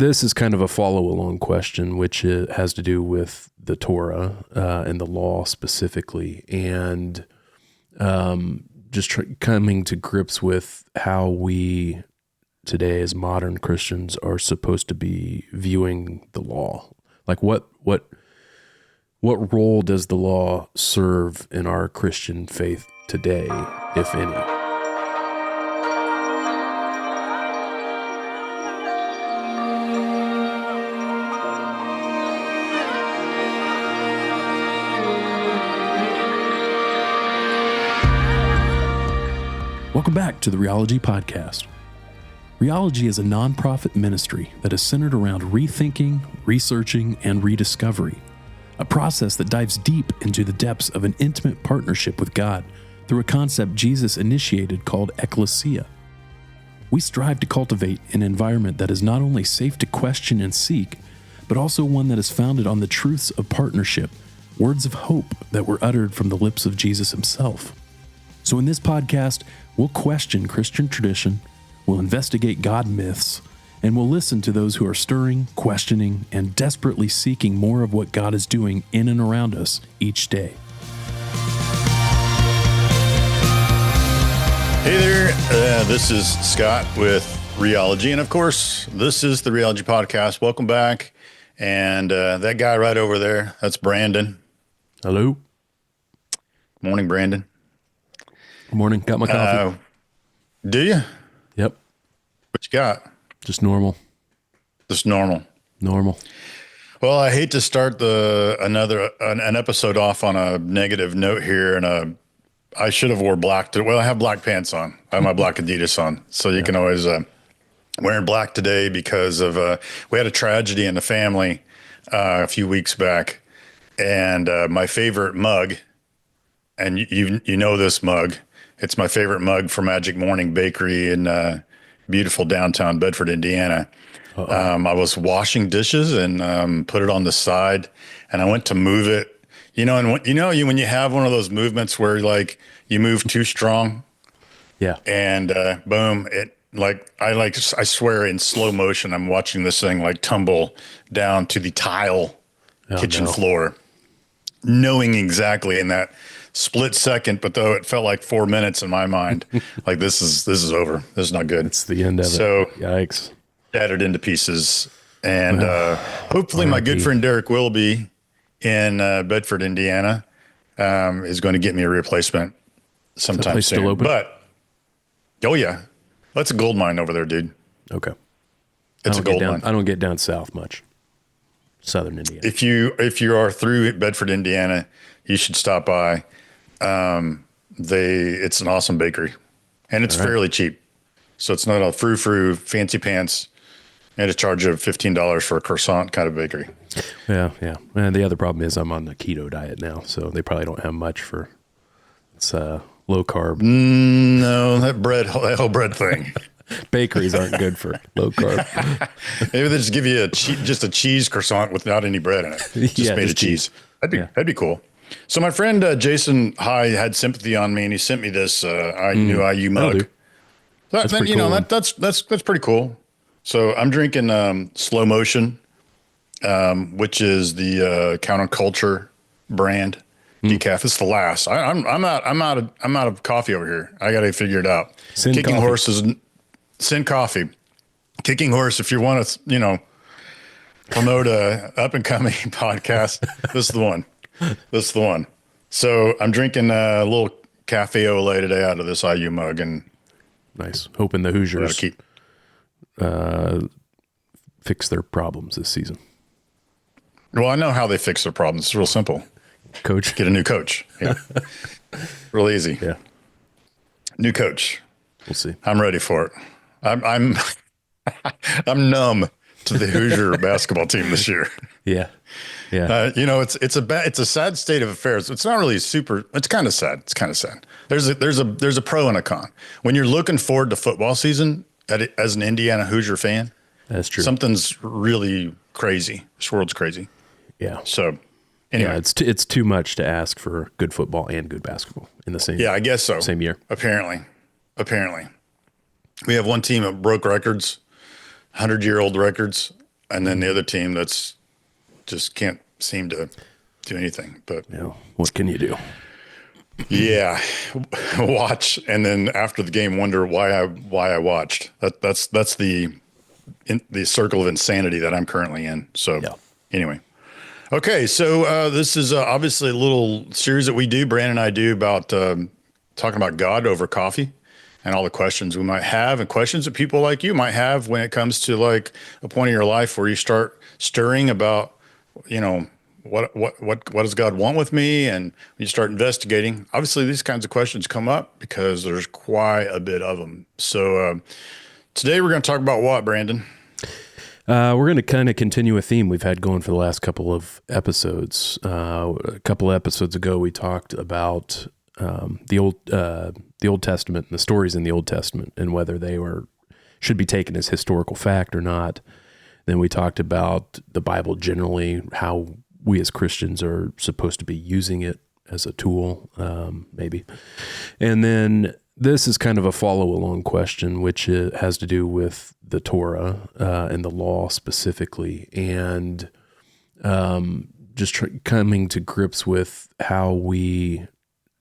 this is kind of a follow-along question, which has to do with the Torah and the law specifically, and just coming to grips with how we today as modern Christians are supposed to be viewing the law. Like what role does the law serve in our Christian faith today, if any? Welcome back to the Reality Podcast. Reality is a nonprofit ministry that is centered around rethinking, researching, and rediscovery, a process that dives deep into the depths of an intimate partnership with God through a concept Jesus initiated called ecclesia. We strive to cultivate an environment that is not only safe to question and seek, but also one that is founded on the truths of partnership, words of hope that were uttered from the lips of Jesus himself. So in this podcast, we'll question Christian tradition, we'll investigate God myths, and we'll listen to those who are stirring, questioning, and desperately seeking more of what God is doing in and around us each day. Hey there, this is Scott with Reality, and of course, this is the Reality Podcast. Welcome back, and that guy right over there, that's Brandon. Hello. Morning, Brandon. Good morning. Got my coffee. Do you? Yep. What you got? Just normal. Just normal. Normal. Well, I hate to start an episode off on a negative note here, and I should have wore black. Well, I have black pants on. I have my black Adidas on, so you can always wearing black today because of we had a tragedy in the family a few weeks back, and my favorite mug, and you know this mug. It's my favorite mug from Magic Morning Bakery in beautiful downtown Bedford, Indiana. I was washing dishes and put it on the side, and I went to move it. You know, and when you have one of those movements where like you move too strong, yeah, and boom, I swear in slow motion, I'm watching this thing like tumble down to the tile kitchen floor, knowing exactly in that split second, but though it felt like 4 minutes in my mind, like this is over. This is not good. It's the end of it. So yikes. Shattered into pieces. And hopefully my good friend Derek Willoughby in Bedford, Indiana, is going to get me a replacement sometime soon. Still open? But oh yeah, that's a gold mine over there, dude. Okay. It's a gold mine. I don't get down south much. Southern Indiana. If you are through Bedford, Indiana, you should stop by. It's an awesome bakery, and it's fairly cheap. So it's not a frou-frou fancy pants and a charge of $15 for a croissant kind of bakery. Yeah. And the other problem is I'm on the keto diet now, so they probably don't have much for it's low carb. No, that whole bread thing. Bakeries aren't good for low carb. Maybe they just give you just a cheese croissant without any bread in it. Just made of cheese. That'd be cool. So my friend Jason High had sympathy on me, and he sent me this new IU mug. That's pretty cool. That's pretty cool. So I'm drinking Slow Motion, which is the Counterculture brand decaf. It's the last. I'm out of coffee over here. I got to figure it out. Kicking Horse is Sin Coffee. Kicking Horse. If you want to, promote a up and coming podcast, this is the one. This is the one. So I'm drinking a little cafe au lait today out of this IU mug, and nice. Hoping the Hoosiers fix their problems this season. Well, I know how they fix their problems. It's real simple. Coach. Get a new coach. Yeah. Real easy. Yeah. New coach. We'll see. I'm ready for it. I'm numb to the Hoosier basketball team this year. Yeah. Yeah. It's a sad state of affairs. It's not really super. It's kind of sad. There's a pro and a con. When you're looking forward to football season as an Indiana Hoosier fan, that's true. Something's really crazy. This world's crazy. Yeah. So anyway, it's too much to ask for good football and good basketball in the same. Yeah, I guess so. Same year. Apparently, we have one team that broke records, 100-year-old records. and then the other team that's just can't seem to do anything. But what can you do? Yeah, watch, and then after the game, wonder why I watched. That's the circle of insanity that I'm currently in. So anyway, okay, so this is obviously a little series that we do, Brandon and I do, about talking about God over coffee and all the questions we might have, and questions that people like you might have when it comes to like a point in your life where you start stirring about, what does God want with me? And when you start investigating, obviously these kinds of questions come up because there's quite a bit of them. So today we're going to talk about what, Brandon? We're going to kind of continue a theme we've had going for the last couple of episodes. A couple of episodes ago, we talked about the Old Testament and the stories in the Old Testament and whether they should be taken as historical fact or not. Then we talked about the Bible generally, how we as Christians are supposed to be using it as a tool, maybe. And then this is kind of a follow-along question, which has to do with the Torah and the law specifically, and just coming to grips with how we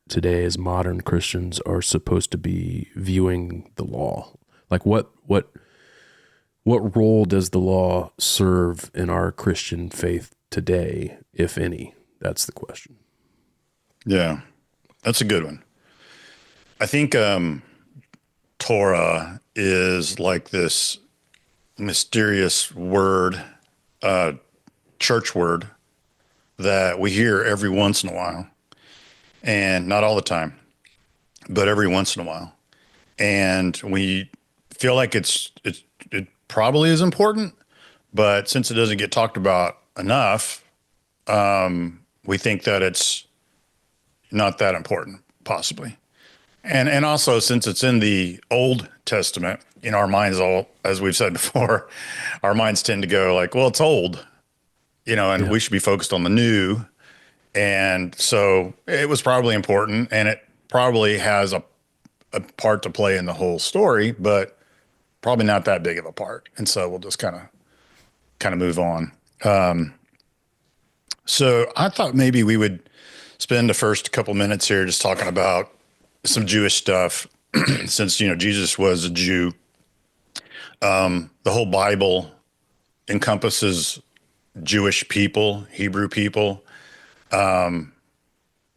today as modern Christians are supposed to be viewing the law. Like what role does the law serve in our Christian faith today, if any? That's the question. Yeah, that's a good one. I think Torah is like this mysterious word, church word that we hear every once in a while, and not all the time, but every once in a while. And we feel like it probably is important, but since it doesn't get talked about enough, we think that it's not that important, possibly. And also, since it's in the Old Testament, in our minds, as we've said before, our minds tend to go like, well, it's old, and we should be focused on the new. And so it was probably important, and it probably has a part to play in the whole story, but probably not that big of a part. And so we'll just kind of move on. So I thought maybe we would spend the first couple minutes here just talking about some Jewish stuff, since, Jesus was a Jew. The whole Bible encompasses Jewish people, Hebrew people, and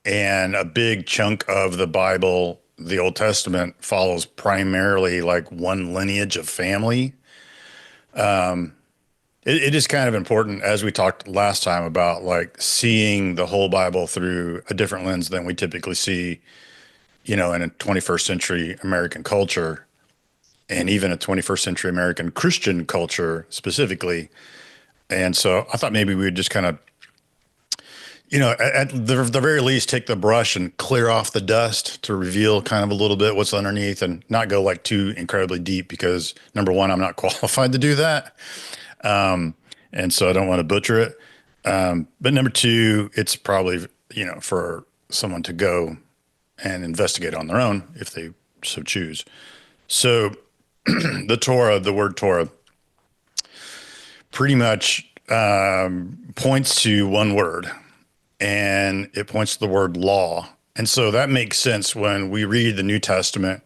a big chunk of the Bible, the Old Testament, follows primarily like one lineage of family. It is kind of important, as we talked last time, about like seeing the whole Bible through a different lens than we typically see, in a 21st century American culture, and even a 21st century American Christian culture specifically. And so I thought maybe we would just kind of, at the very least, take the brush and clear off the dust to reveal kind of a little bit what's underneath, and not go like too incredibly deep, because number one, I'm not qualified to do that. And so I don't want to butcher it. But number two, it's probably, for someone to go and investigate on their own if they so choose. So the Torah, the word Torah, pretty much points to one word, and it points to the word law. And so that makes sense when we read the New Testament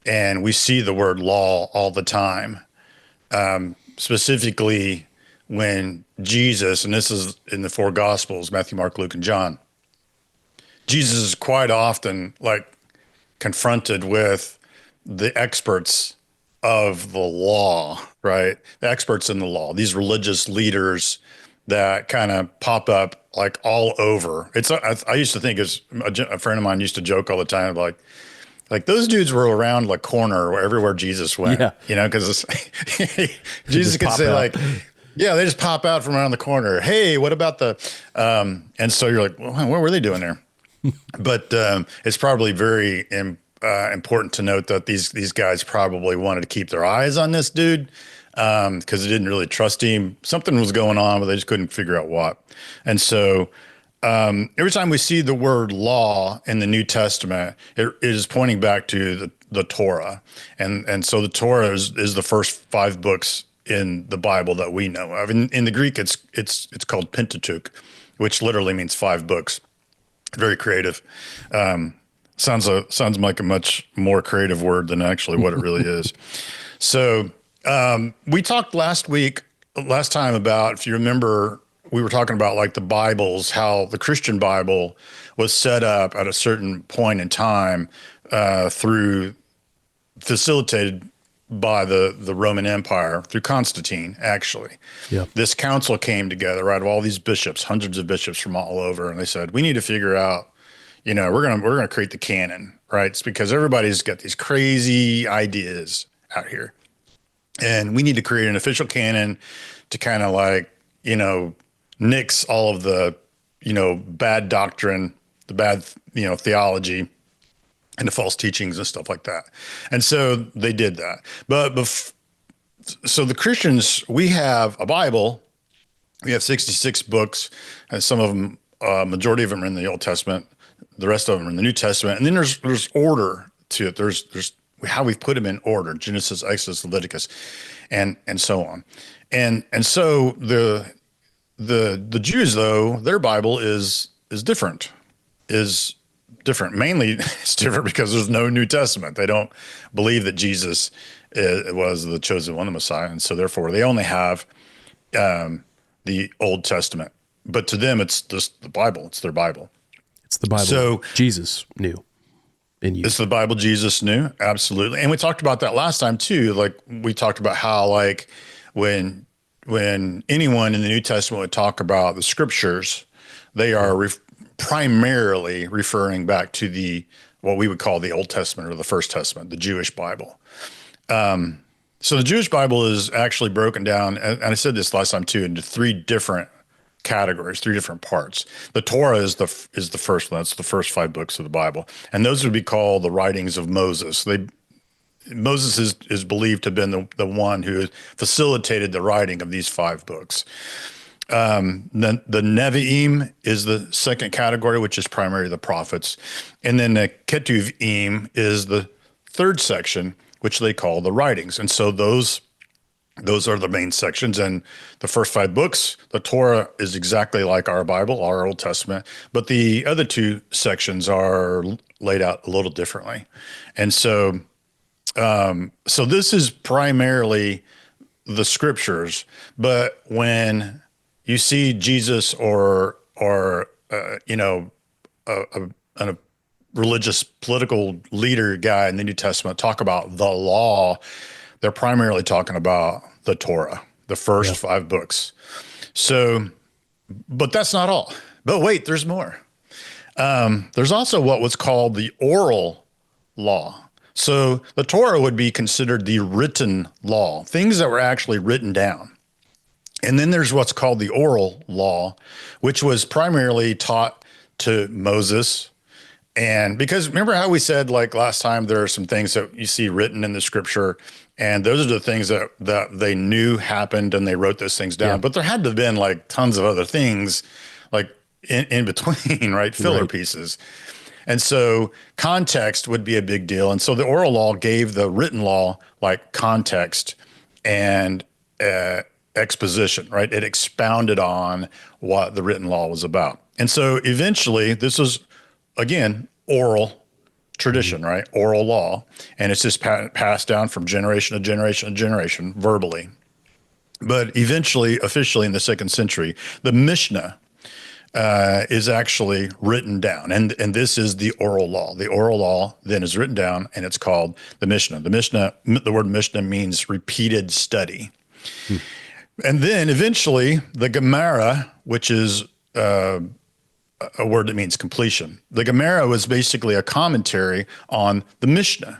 and we see the word law all the time, specifically when Jesus, and this is in the four Gospels, Matthew, Mark, Luke, and John, Jesus is quite often like confronted with the experts of the law, right? The experts in the law, these religious leaders that kind of pop up like all over. I used to think, as a friend of mine used to joke all the time, like those dudes were around the corner everywhere Jesus went, because Jesus could say like, yeah, they just pop out from around the corner. Hey, what about and so you're like, well, what were they doing there? But it's probably very important to note that these guys probably wanted to keep their eyes on this dude, because they didn't really trust him. Something was going on, but they just couldn't figure out what. And so every time we see the word law in the New Testament, it is pointing back to the Torah. And so the Torah is the first 5 books in the Bible that we know of. In the Greek, it's called Pentateuch, which literally means 5 books. Very creative. Sounds like a much more creative word than actually what it really is. So we talked last time about, if you remember, we were talking about like the Bibles, how the Christian Bible was set up at a certain point in time facilitated by the Roman Empire through Constantine, actually. Yeah. This council came together, right, of all these bishops, hundreds of bishops from all over, and they said, we need to figure out, we're gonna create the canon, right? It's because everybody's got these crazy ideas out here. And we need to create an official canon to kind of like, nix all of the, bad doctrine, the bad, theology, and the false teachings and stuff like that. And so they did that. So the Christians, we have a Bible. We have 66 books, and some of them, majority of them are in the Old Testament. The rest of them are in the New Testament. And then there's order to it. There's how we've put them in order: Genesis, Exodus, Leviticus, and so on. And so the Jews, though, their Bible is different. Mainly, it's different because there's no New Testament. They don't believe that Jesus was the chosen one, the Messiah, and so therefore they only have the Old Testament. But to them, it's just the Bible. It's their Bible. It's the Bible. So Jesus knew. It's the Bible Jesus knew, absolutely. And we talked about that last time too. Like we talked about how like when anyone in the New Testament would talk about the scriptures, they are primarily referring back to what we would call the Old Testament or the First Testament, the Jewish Bible. So the Jewish Bible is actually broken down, and I said this last time too, into 3 different categories, 3 different parts. The Torah is the first one. That's the first 5 books of the Bible, and those would be called the writings of Moses. Moses is believed to have been the one who facilitated the writing of these 5 books. Then the Nevi'im is the second category, which is primarily the prophets, and then the Ketuvim is the third section, which they call the writings. And so those are the main sections. And the first 5 books, the Torah is exactly like our Bible, our Old Testament, but the other 2 sections are laid out a little differently. And so, so this is primarily the scriptures, but when you see Jesus or a religious political leader guy in the New Testament talk about the law, they're primarily talking about the Torah, the first 5 books. So, but that's not all. But wait, there's more. There's also what was called the oral law. So the Torah would be considered the written law, things that were actually written down. And then there's what's called the oral law, which was primarily taught to Moses. And because remember how we said like last time, there are some things that you see written in the scripture, and those are the things that they knew happened and they wrote those things down. Yeah. But there had to have been like tons of other things like in between, right? Filler pieces. And so context would be a big deal. And so the oral law gave the written law like context and exposition, right? It expounded on what the written law was about. And so eventually this was, again, oral tradition, right? Oral law. And it's just passed down from generation to generation to generation verbally. But eventually, officially in the 2nd century, the Mishnah is actually written down. And this is the oral law. The oral law then is written down and it's called the Mishnah. The word Mishnah means repeated study. And then eventually the Gemara, which is a word that means completion. The Gemara was basically a commentary on the Mishnah.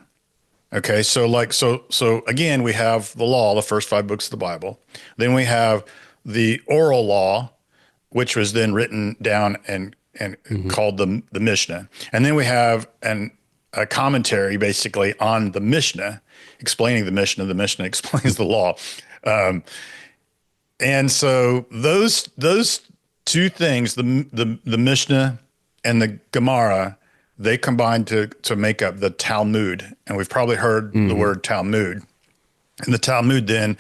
Okay, so again, we have the law, the first 5 books of the Bible. Then we have the oral law, which was then written down and called the Mishnah. And then we have a commentary basically on the Mishnah, explaining the Mishnah. The Mishnah explains the law. And so those 2 things, the Mishnah and the Gemara, they combine to make up the Talmud. And we've probably heard the word Talmud. And the Talmud then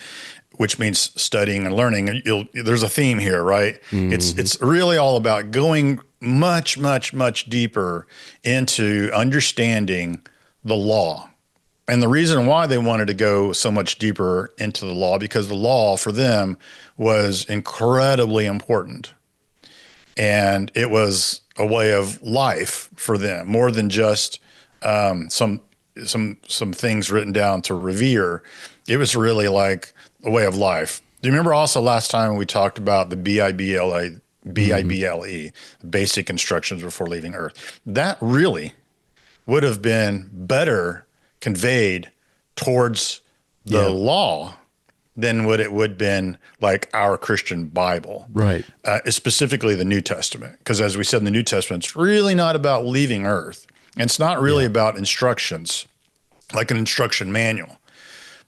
which means studying and learning. There's a theme here, right? Mm-hmm. It's really all about going much, much, much deeper into understanding the law. And the reason why they wanted to go so much deeper into the law, because the law for them was incredibly important. And it was a way of life for them, more than just some things written down to revere. It was really like a way of life. Do you remember also last time we talked about the BIBLE, basic instructions before leaving Earth? That really would have been better conveyed towards the law than what it would have been like our Christian Bible. Right. Specifically the New Testament. Because as we said in the New Testament, it's really not about leaving Earth. And it's not really about instructions, like an instruction manual.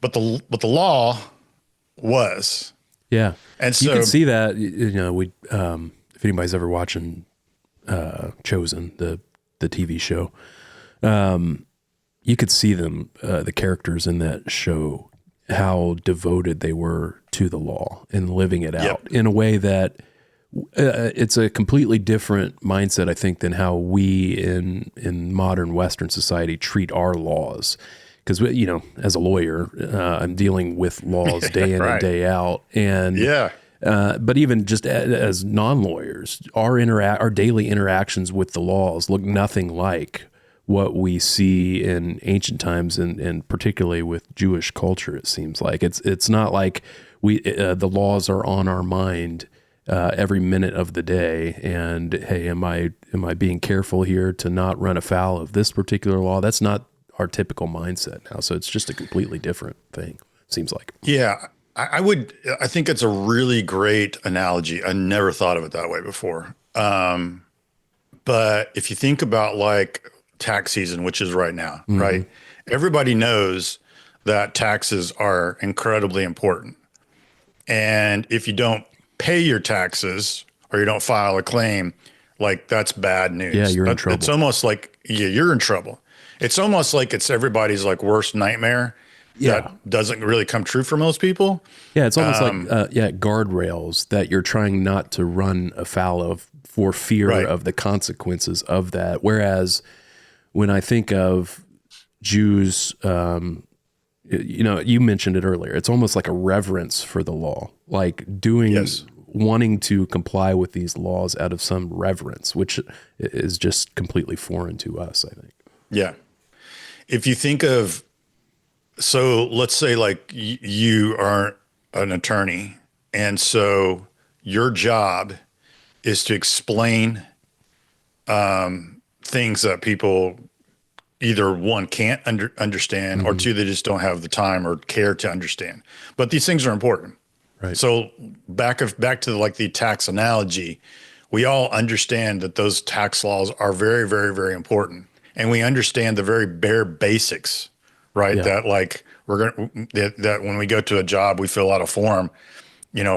But the law was. Yeah. And so you can see that, we if anybody's ever watching Chosen, the TV show, you could see them, the characters in that show, how devoted they were to the law and living it out in a way that it's a completely different mindset, I think, than how we in modern Western society treat our laws. Because, as a lawyer, I'm dealing with laws day in and day out. And but even just as non-lawyers, our daily interactions with the laws look nothing like what we see in ancient times, and particularly with Jewish culture. It seems like it's not like the laws are on our mind every minute of the day. And hey, am I being careful here to not run afoul of this particular law? That's not our typical mindset now. So it's just a completely different thing, seems like. Yeah, I think it's a really great analogy. I never thought of it that way before. But if you think about like tax season, which is right now, right? Everybody knows that taxes are incredibly important. And if you don't pay your taxes or you don't file a claim, like that's bad news. Yeah, you're in trouble. It's almost like, you're in trouble. It's almost like it's everybody's like worst nightmare that doesn't really come true for most people. Yeah, it's almost like guardrails that you're trying not to run afoul of for fear of the consequences of that. Whereas when I think of Jews, you mentioned it earlier, it's almost like a reverence for the law, like wanting to comply with these laws out of some reverence, which is just completely foreign to us, I think. Yeah. If you think of, so let's say like you are an attorney, and so your job is to explain things that people either one can't understand or two, they just don't have the time or care to understand. But these things are important. Right. So back to like the tax analogy, we all understand that those tax laws are very, very, very important. And we understand the very bare basics, right? Yeah. That like that when we go to a job, we fill out a form,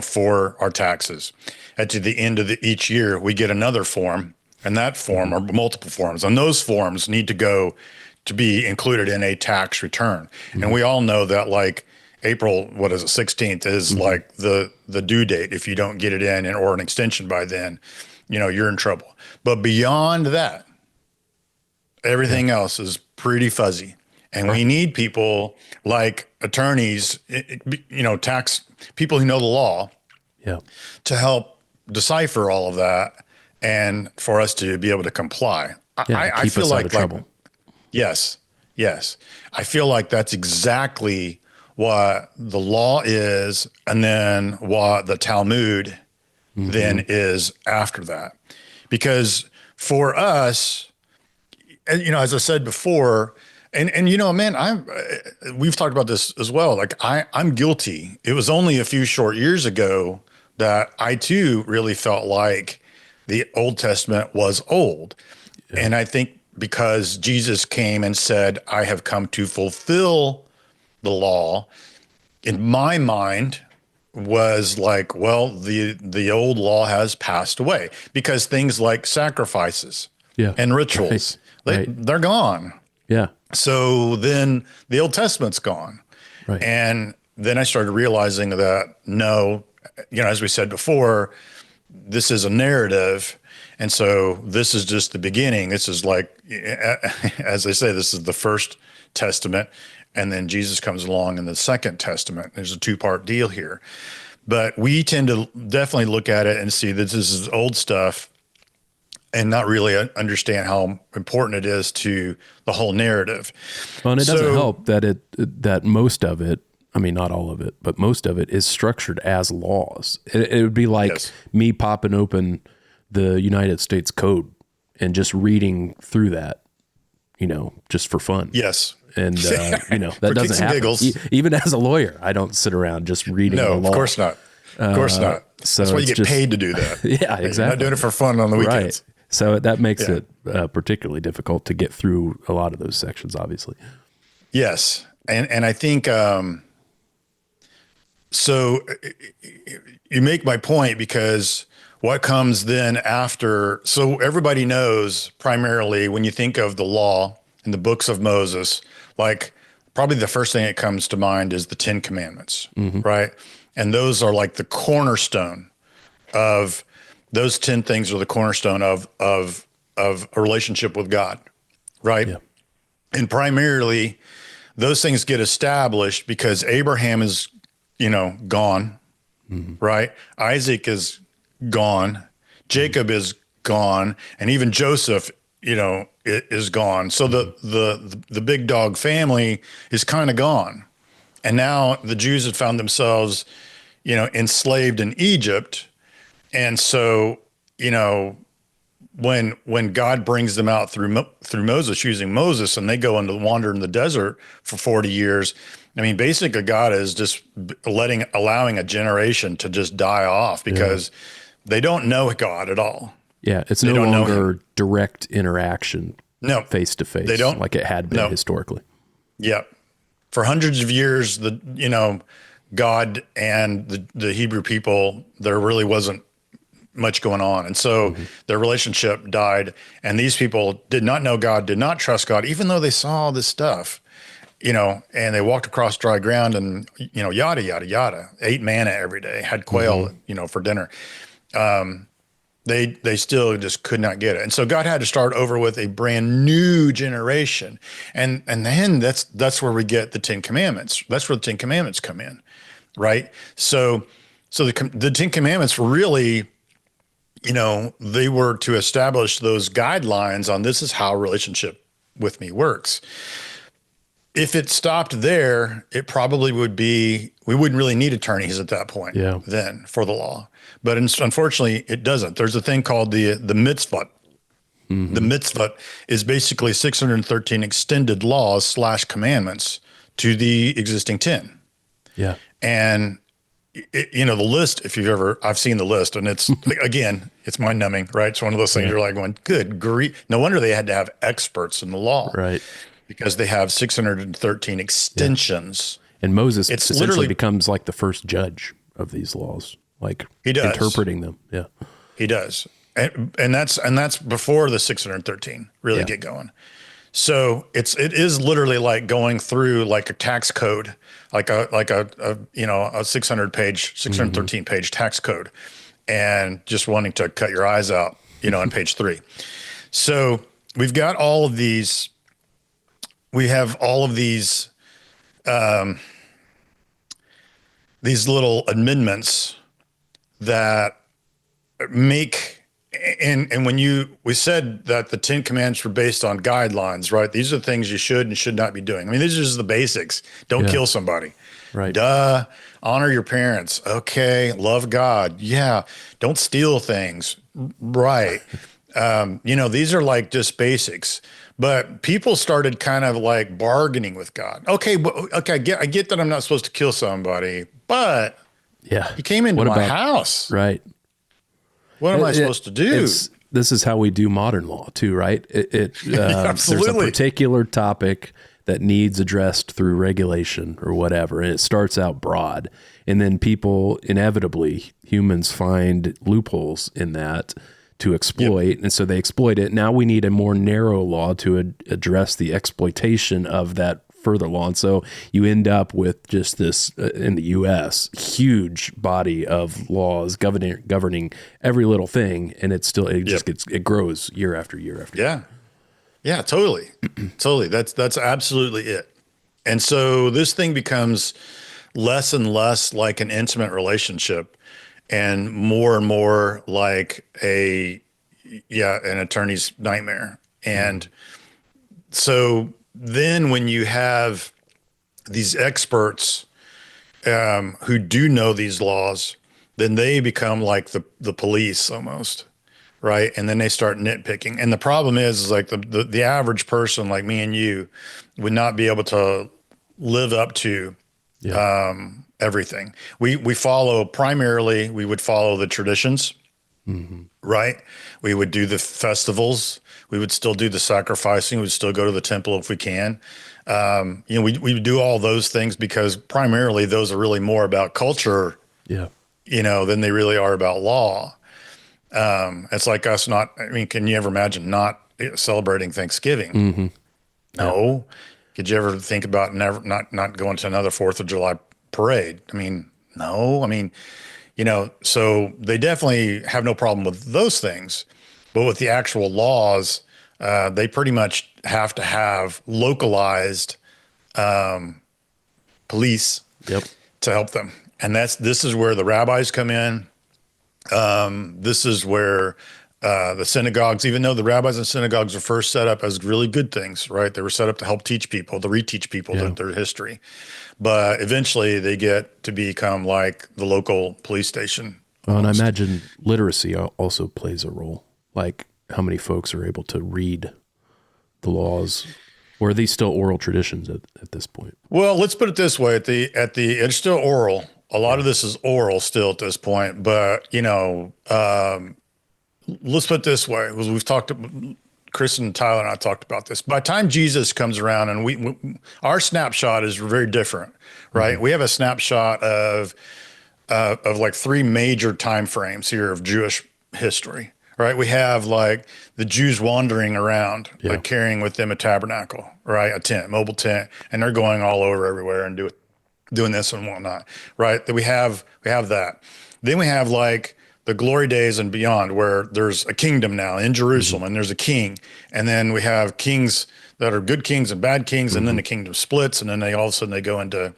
for our taxes. At the end of each year, we get another form, and that form or multiple forms, and those forms need to go to be included in a tax return. And we all know that like April, 16th is like the due date. If you don't get it in or an extension by then, you're in trouble. But beyond that, everything else is pretty fuzzy. And we need people like attorneys, tax people who know the law to help decipher all of that and for us to be able to comply. I feel like trouble. Yes. I feel like that's exactly what the law is, and then what the Talmud then is after that. Because for us, as I said before, and man, we've talked about this as well. Like I'm guilty. It was only a few short years ago that I too really felt like the Old Testament was old. Yeah. And I think because Jesus came and said, I have come to fulfill the law, in my mind was like, well, the old law has passed away, because things like sacrifices and rituals, they're gone. Yeah. So then the Old Testament's gone. Right. And then I started realizing that no, as we said before, this is a narrative. And so this is just the beginning. This is like, as I say, this is the first testament. And then Jesus comes along in the second testament. There's a 2-part deal here. But we tend to definitely look at it and see that this is old stuff and not really understand how important it is to the whole narrative. Well, and it doesn't help that most of it, I mean, not all of it, but most of it is structured as laws. It would be like me popping open the United States Code and just reading through that, just for fun. Yes. And, that doesn't happen. Even as a lawyer, I don't sit around just reading the law. No, of course not. Of course not. So that's why you get paid to do that. Yeah, exactly. You're not doing it for fun on the weekends. Right. So that makes it particularly difficult to get through a lot of those sections, obviously. Yes. And I think, so you make my point, because what comes then after, so everybody knows primarily when you think of the law and the books of Moses, like probably the first thing that comes to mind is the 10 Commandments, right? And those are like the cornerstone of, those 10 things are the cornerstone of a relationship with God, right? Yeah. And primarily those things get established because Abraham is, gone, right? Isaac is gone. Jacob is gone. And even Joseph, is gone. So the big dog family is kind of gone. And now the Jews have found themselves, enslaved in Egypt. And so, when God brings them out through Moses, using Moses, and they go into wander in the desert for 40 years, I mean, basically God is just allowing a generation to just die off because they don't know God at all. Yeah, it's no longer direct interaction, face to face, like it had been historically. Yeah, for hundreds of years, God and the Hebrew people, there really wasn't much going on. And so their relationship died, and these people did not know God, did not trust God, even though they saw all this stuff, and they walked across dry ground and, yada, yada, yada, ate manna every day, had quail, for dinner. They still just could not get it. And so God had to start over with a brand new generation. And then that's where we get the 10 Commandments. That's where the 10 Commandments come in, right? So the 10 Commandments were really, they were to establish those guidelines on this is how a relationship with me works. If it stopped there, it probably would be, we wouldn't really need attorneys at that point then for the law. But unfortunately, it doesn't. There's a thing called the mitzvot. The mitzvot is basically 613 extended laws / commandments to the existing 10. Yeah. And the list, I've seen the list, and it's, again, it's mind numbing, right? It's one of those things you're like going, good grief. No wonder they had to have experts in the law. Right. Because they have 613 extensions. Yeah. And Moses essentially becomes like the first judge of these laws, like he does. Interpreting them. Yeah. He does. And that's before the 613 really get going. So it is literally like going through like a tax code, like a 613 page tax code, and just wanting to cut your eyes out, on page 3. So we've got all of these. We have all of these little amendments that make. And when we said that the 10 Commandments were based on guidelines, right? These are things you should and should not be doing. I mean, these are just the basics. Don't kill somebody. Right. Duh. Honor your parents. Okay. Love God. Yeah. Don't steal things. Right. These are like just basics. But people started kind of like bargaining with God. Okay. I get that I'm not supposed to kill somebody, but you came into my house. Right. What am I supposed to do? This is how we do modern law too, right? There's a particular topic that needs addressed through regulation or whatever, and it starts out broad. And then people, inevitably, humans find loopholes in that to exploit, and so they exploit it. Now we need a more narrow law to address the exploitation of that further law. And so you end up with just this, in the U.S., huge body of laws governing every little thing. And it grows year after year after year. Yeah, totally. Totally. That's absolutely it. And so this thing becomes less and less like an intimate relationship and more like an attorney's nightmare. And so then when you have these experts who do know these laws, then they become like the police almost, right? And then they start nitpicking. And the problem is like the average person like me and you would not be able to live up to everything. We would follow the traditions, right? We would do the festivals. We would still do the sacrificing. We'd still go to the temple if we can. We would do all those things because primarily those are really more about culture, than they really are about law. It's like us can you ever imagine not celebrating Thanksgiving? No. Could you ever think about not going to another 4th of July parade? No. So they definitely have no problem with those things, but with the actual laws, they pretty much have to have localized police to help them. And this is where the rabbis come in. This is where the synagogues, even though the rabbis and synagogues were first set up as really good things, right? They were set up to help teach people, to reteach people their history. But eventually they get to become like the local police station. Well, and I imagine literacy also plays a role. Like how many folks are able to read the laws, or are these still oral traditions at this point? Well, let's put it this way: it's still oral. A lot of this is oral still at this point, but let's put it this way: we've talked. Chris and Tyler and I talked about this. By the time Jesus comes around, and our snapshot is very different, right? We have a snapshot of like 3 major time frames here of Jewish history, right? We have like the Jews wandering around, like carrying with them a tabernacle, right? A tent, mobile tent, and they're going all over everywhere and doing this and whatnot, right? That we have that. Then we have like the glory days and beyond, where there's a kingdom now in Jerusalem, and there's a king, and then we have kings that are good kings and bad kings, and then the kingdom splits, and then all of a sudden they go into,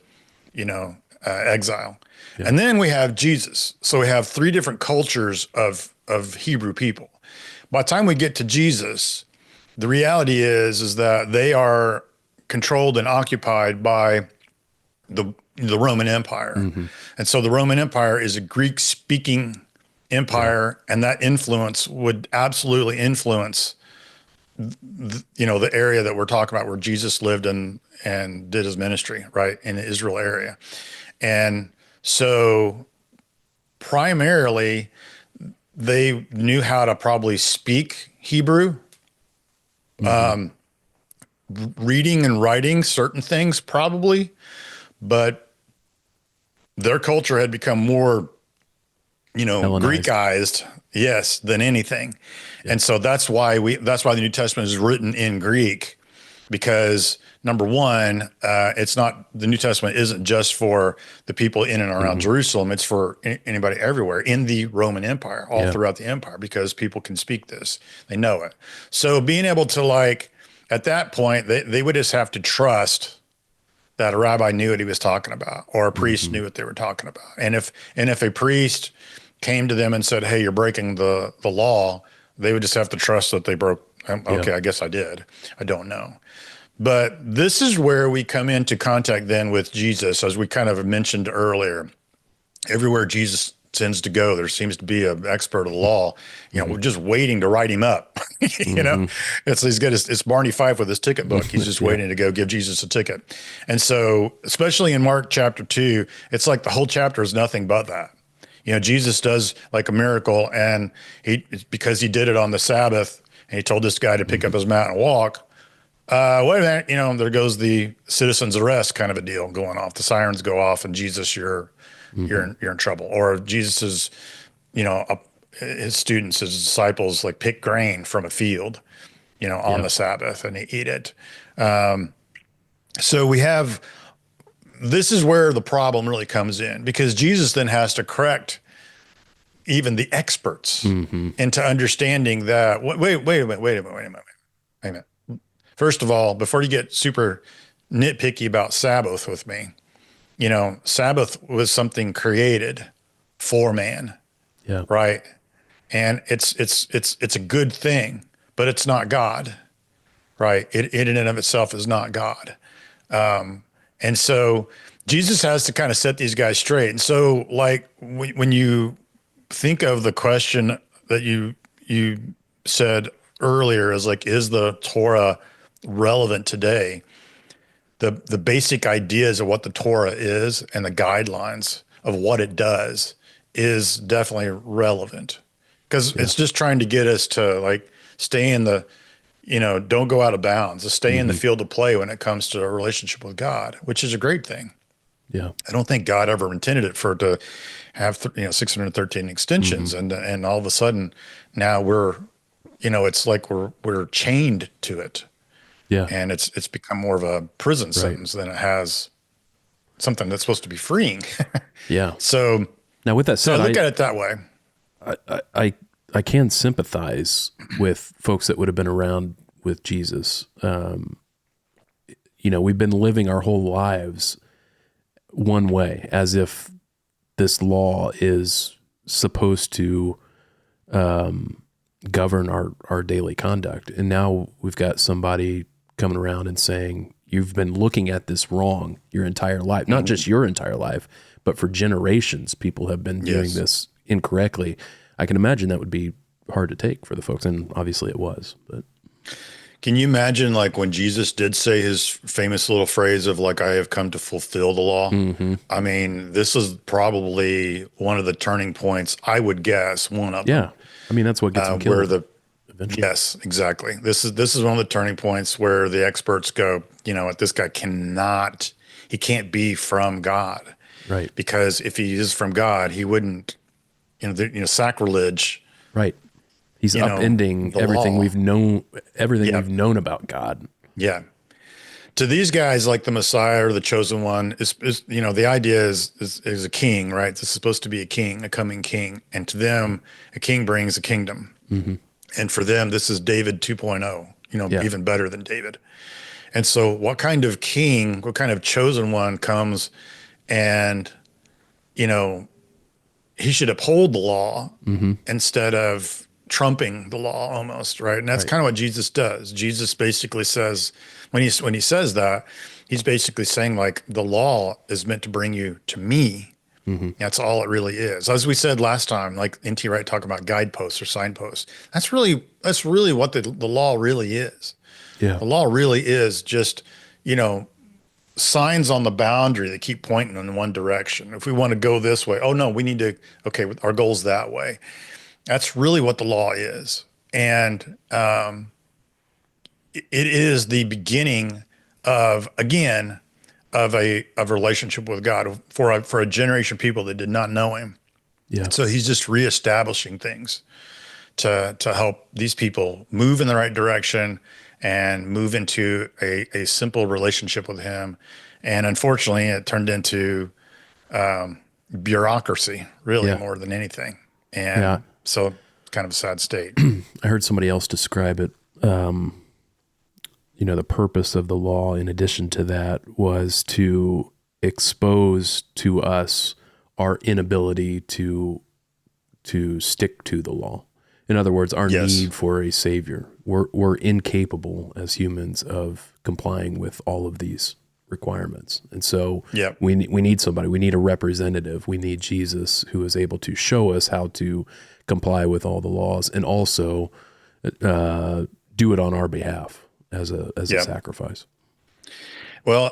exile. And then we have Jesus. So we have 3 different cultures of Hebrew people. By the time we get to Jesus, the reality is that they are controlled and occupied by the Roman Empire. And so the Roman Empire is a Greek-speaking empire, and that influence would absolutely influence the area that we're talking about, where Jesus lived and did his ministry, right, in the Israel area. And so primarily they knew how to probably speak Hebrew, reading and writing certain things probably, but their culture had become more Greekized, than anything. And so that's why the New Testament is written in Greek, because number one, the New Testament isn't just for the people in and around Jerusalem. It's for anybody everywhere in the Roman Empire, all throughout the empire, because people can speak this. They know it. So being able to at that point, they would just have to trust that a rabbi knew what he was talking about, or a priest knew what they were talking about. And if a priest came to them and said, "Hey, you're breaking the law," they would just have to trust that they broke. Okay, I guess I did. I don't know. But this is where we come into contact then with Jesus, as we kind of mentioned earlier. Everywhere Jesus tends to go, there seems to be an expert of the law. We're just waiting to write him up. It's Barney Fife with his ticket book. He's just waiting to go give Jesus a ticket. And so, especially in Mark chapter 2, it's like the whole chapter is nothing but that. Jesus does like a miracle, and because he did it on the Sabbath, and he told this guy to pick up his mat and walk. Wait a minute, there goes the citizen's arrest kind of a deal going off. The sirens go off, and Jesus, you're in trouble. Or Jesus' his students, his disciples, like pick grain from a field, on the Sabbath, and they eat it. So this is where the problem really comes in, because Jesus then has to correct even the experts into understanding that, wait a minute. First of all, before you get super nitpicky about Sabbath with me, Sabbath was something created for man, Yeah. right? And it's a good thing, but it's not God, right? It in and of itself is not God. And so Jesus has to kind of set these guys straight. And so, like, when you think of the question that you said earlier, is like, is the Torah relevant today? The basic ideas of what the Torah is and the guidelines of what it does is definitely relevant, because it's just trying to get us to, like, stay in the, don't go out of bounds, to stay in the field of play when it comes to a relationship with God, which is a great thing. Yeah. I don't think God ever intended it for it to have 613 extensions, and all of a sudden now we're, it's like we're chained to it, Yeah. and it's become more of a prison Right. sentence than it has something that's supposed to be freeing. Yeah. So Now, with that said, I look at it that way. I can sympathize with folks that would have been around with Jesus. We've been living our whole lives one way, as if this law is supposed to govern our daily conduct. And now we've got somebody coming around and saying, you've been looking at this wrong your entire life, not just your entire life, but for generations, people have been doing this incorrectly. I can imagine that would be hard to take for the folks, and obviously it was. But can you imagine, like, when Jesus did say his famous little phrase of, like, I have come to fulfill the law? I mean, this is probably one of the turning points, I would guess, one of them. I mean, that's what gets them killed. Eventually. Yes, exactly. This is one of the turning points where the experts go, this guy he can't be from God. Right. Because if he is from God, he wouldn't, sacrilege. Right. He's upending everything law. we've known, we've known about God. Yeah. To these guys, like the Messiah or the chosen one is the idea is a king, right? This is supposed to be a king, a coming king. And to them, a king brings a kingdom. And for them, this is David 2.0, even better than David. And so what kind of king, what kind of chosen one comes and, he should uphold the law instead of trumping the law almost, right? And that's kind of what Jesus does. Jesus basically says, when he says that, he's basically saying, like, the law is meant to bring you to me. That's all it really is. As we said last time, like N.T. Wright talked about guideposts or signposts. That's really what the law really is. Yeah. The law really is just, signs on the boundary that keep pointing in one direction. If we want to go this way, oh no, we need to, our goal's that way. That's really what the law is. And it is the beginning of a relationship with God for a generation of people that did not know him. Yeah. So he's just reestablishing things to help these people move in the right direction and move into a simple relationship with him. And unfortunately, it turned into bureaucracy, really, more than anything. And so it's kind of a sad state. I heard somebody else describe it. The purpose of the law, in addition to that, was to expose to us our inability to stick to the law. In other words, our need for a savior. We're incapable as humans of complying with all of these requirements. And so we need somebody. We need a representative. We need Jesus, who is able to show us how to comply with all the laws and also do it on our behalf as a sacrifice. Well,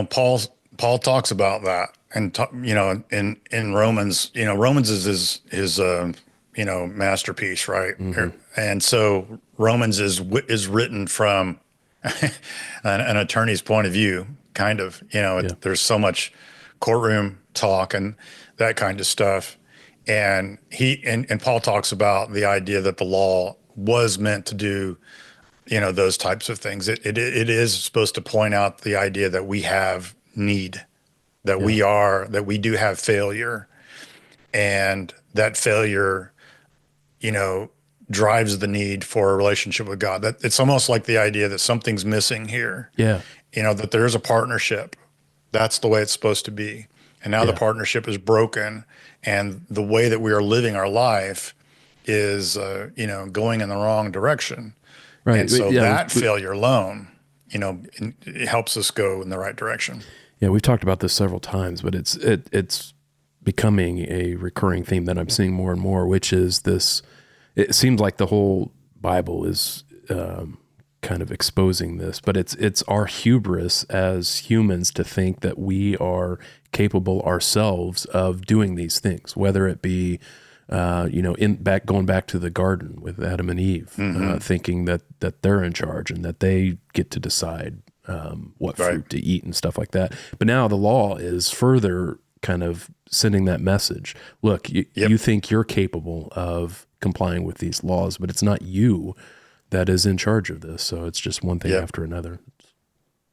Paul talks about that, and in Romans, Romans is his masterpiece, right? And so Romans is written from an attorney's point of view, kind of. There's so much courtroom talk and that kind of stuff, and Paul talks about the idea that the law was meant to do those types of things. It is supposed to point out the idea that we have need, that we do have failure, and that failure, drives the need for a relationship with God. That it's almost like the idea that something's missing here. Yeah. That there is a partnership. That's the way it's supposed to be. And now the partnership is broken, and the way that we are living our life is, going in the wrong direction. Right. And so that failure alone, it helps us go in the right direction. Yeah, we've talked about this several times, but it's becoming a recurring theme that I'm seeing more and more, which is this. It seems like the whole Bible is kind of exposing this, but it's our hubris as humans to think that we are capable ourselves of doing these things, whether it be going back to the garden with Adam and Eve, thinking that they're in charge and that they get to decide what fruit to eat and stuff like that. But now the law is further kind of sending that message. Look, you think you're capable of complying with these laws, but it's not you that is in charge of this. So it's just one thing after another.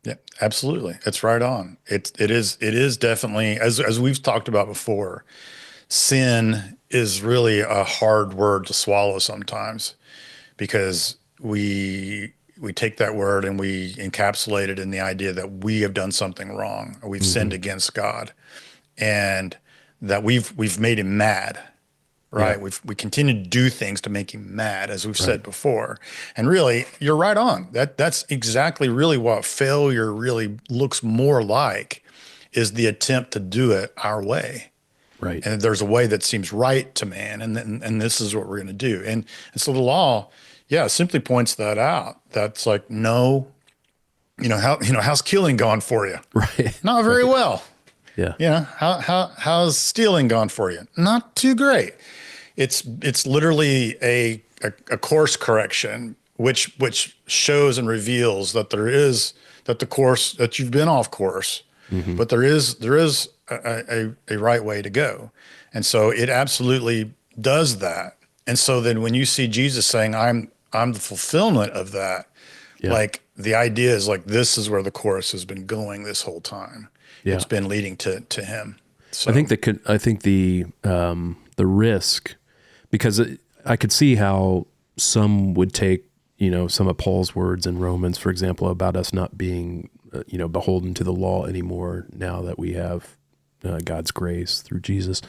Yeah, absolutely. It's right on. It is definitely, as we've talked about before, sin is really a hard word to swallow sometimes, because we take that word and we encapsulate it in the idea that we have done something wrong, or we've sinned against God, and that we've made him mad. Right. Yeah. We continue to do things to make him mad, as we've said before. And really, you're right on. That's exactly really what failure really looks more like, is the attempt to do it our way. Right. And there's a way that seems right to man, and this is what we're going to do. And so the law, simply points that out. That's like, no, how's killing gone for you? Right. Not very well. Yeah. How's stealing gone for you? Not too great. It's literally a course correction, which shows and reveals that the course that you've been off course, but there is a right way to go. And so it absolutely does that. And so then when you see Jesus saying, I'm the fulfillment of that, like the idea is like, this is where the course has been going this whole time. Yeah. It's been leading to him. So I think the risk, because I could see how some would take, some of Paul's words in Romans, for example, about us not being, beholden to the law anymore now that we have God's grace through Jesus.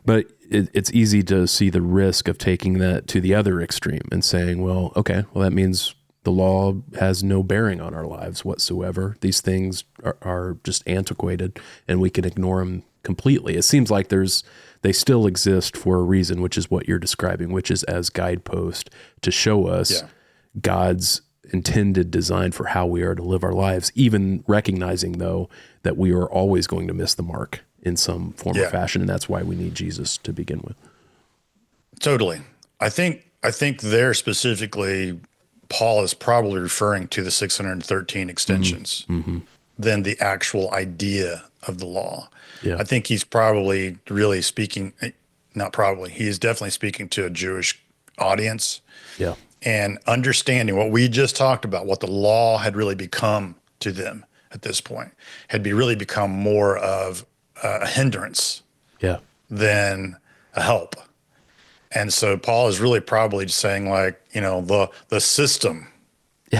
But it's easy to see the risk of taking that to the other extreme and saying, well, that means the law has no bearing on our lives whatsoever. These things are just antiquated and we can ignore them completely. It seems like they still exist for a reason, which is what you're describing, which is as guidepost to show us God's intended design for how we are to live our lives, even recognizing, though, that we are always going to miss the mark in some form or fashion, and that's why we need Jesus to begin with. Totally. I think there specifically, Paul is probably referring to the 613 extensions than the actual idea of the law. Yeah. I think he's probably really speaking, not probably, he is definitely speaking to a Jewish audience. Yeah. And understanding what we just talked about, what the law had really become to them at this point, really become more of a hindrance than a help. And so Paul is really probably just saying, like, the system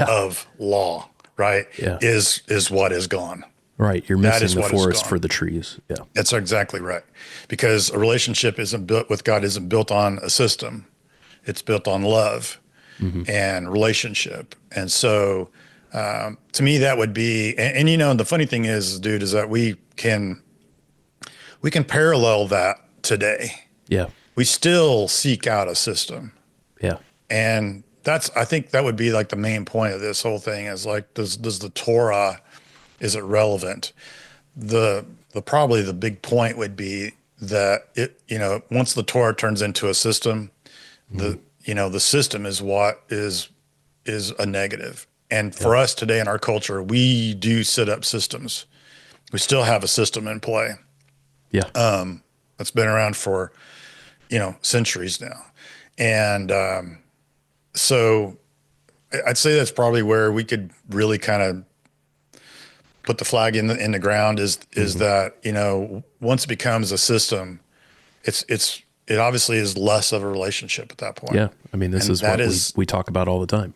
of law, right, is what is gone. Right. You're missing the forest for the trees. Yeah. That's exactly right. Because a relationship with God isn't built on a system. It's built on love and relationship. And so to me, that would be, and the funny thing is, dude, is that we can parallel that today. Yeah. We still seek out a system. Yeah. And I think that would be like the main point of this whole thing, is like, does the Torah, is it relevant? Probably the big point would be that once the Torah turns into a system, the system is what is a negative. And for us today in our culture, we do set up systems. We still have a system in play. Yeah. That's been around for, centuries now. And so I'd say that's probably where we could really kind of put the flag in the ground is that, once it becomes a system, it obviously is less of a relationship at that point. Yeah. I mean, this is what we talk about all the time.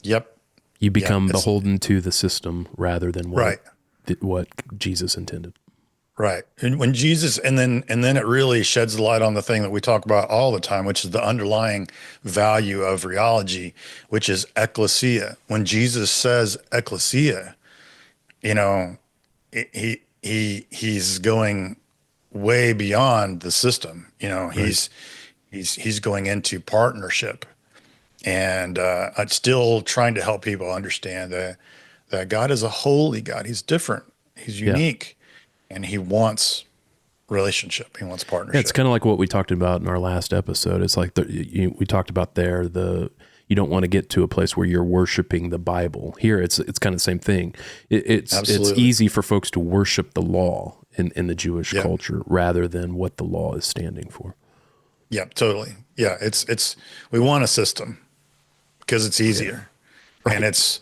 Yep. You become beholden to the system rather than what Jesus intended. Right. And when Jesus, and then it really sheds the light on the thing that we talk about all the time, which is the underlying value of rheology, which is ecclesia. When Jesus says ecclesia, he's going way beyond the system. He's going into partnership, and I'm still trying to help people understand that God is a holy God. He's different. He's unique. And he wants relationship. He wants partnership. Yeah, it's kind of like what we talked about in our last episode. It's like we talked about there, you don't want to get to a place where you're worshiping the Bible. Here, it's kind of the same thing. It's easy for folks to worship the law in the Jewish culture rather than what the law is standing for. Yeah, totally. Yeah, it's we want a system because it's easier, and it's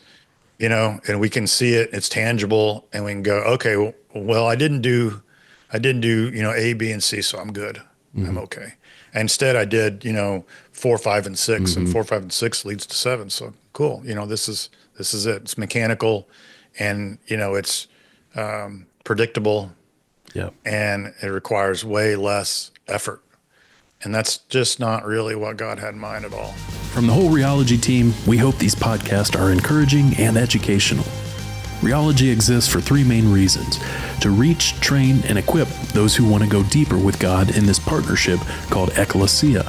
and we can see it. It's tangible, and we can go, okay, well, I didn't do A, B, and C, so I'm good. Mm-hmm. I'm okay. And instead, I did 4, 5, and 6, and 4, 5, and 6 leads to 7. So cool. This is it. It's mechanical, and it's predictable. Yeah. And it requires way less effort. And that's just not really what God had in mind at all. From the whole Rheology team, we hope these podcasts are encouraging and educational. Rheology exists for 3 main reasons: to reach, train, and equip those who want to go deeper with God in this partnership called ecclesia.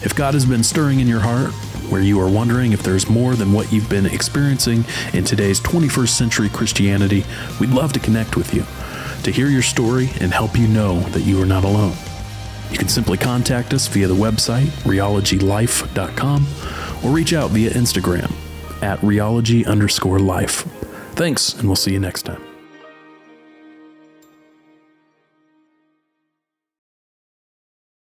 If God has been stirring in your heart, where you are wondering if there's more than what you've been experiencing in today's 21st century Christianity, we'd love to connect with you, to hear your story and help you know that you are not alone. You can simply contact us via the website, rheologylife.com, or reach out via Instagram at rheology_life. Thanks, and we'll see you next time.